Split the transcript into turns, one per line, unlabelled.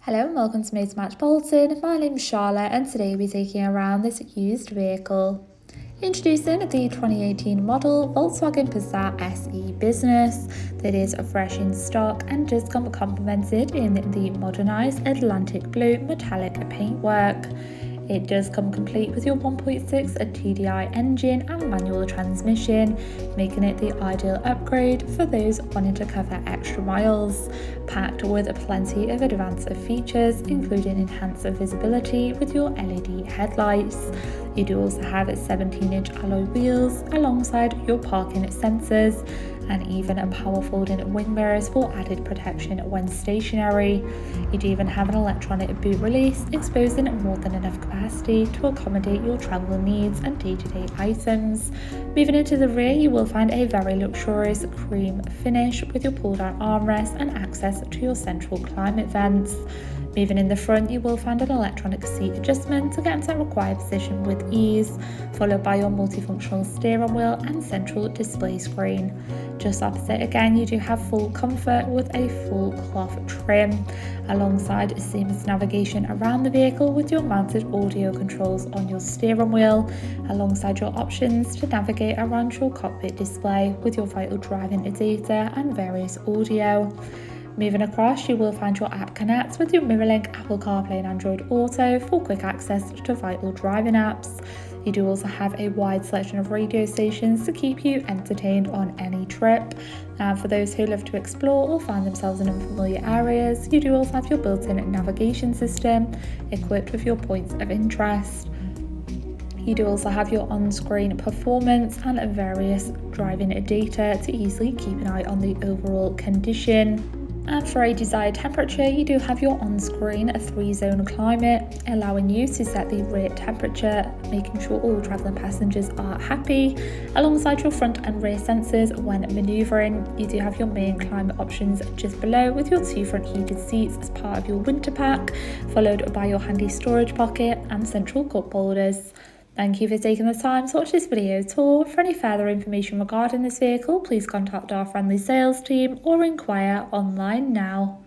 Hello and welcome to Motor Match Bolton. My name is Charlotte and today we'll be taking around this used vehicle. Introducing the 2018 model Volkswagen Passat SE Business that is fresh in stock and does come complemented in the modernised Atlantic blue metallic paintwork. It does come complete with your 1.6 TDI engine and manual transmission, making it the ideal upgrade for those wanting to cover extra miles. Packed with plenty of advanced features, including enhanced visibility with your LED headlights. You do also have 17-inch alloy wheels alongside your parking sensors, and even power folding wing mirrors for added protection when stationary. You do even have an electronic boot release, exposing more than enough capacity to accommodate your travel needs and day-to-day items. Moving into the rear, you will find a very luxurious cream finish with your pull-down armrest and access to your central climate vents. Moving in the front, you will find an electronic seat adjustment to get into the required position with ease, followed by your multifunctional steering wheel and central display screen. Just opposite again, you do have full comfort with a full cloth trim, alongside seamless navigation around the vehicle with your mounted audio controls on your steering wheel, alongside your options to navigate around your cockpit display with your vital driving data and various audio. Moving across, you will find your app connect with your MirrorLink, Apple CarPlay and Android Auto for quick access to vital driving apps. You do also have a wide selection of radio stations to keep you entertained on any trip. And for those who love to explore or find themselves in unfamiliar areas, you do also have your built-in navigation system equipped with your points of interest. You do also have your on-screen performance and various driving data to easily keep an eye on the overall condition. And for a desired temperature, you do have your on-screen 3-zone climate, allowing you to set the rear temperature, making sure all travelling passengers are happy. Alongside your front and rear sensors when manoeuvring, you do have your main climate options just below with your 2 front heated seats as part of your winter pack, followed by your handy storage pocket and central cup holders. Thank you for taking the time to watch this video tour. For any further information regarding this vehicle, please contact our friendly sales team or inquire online now.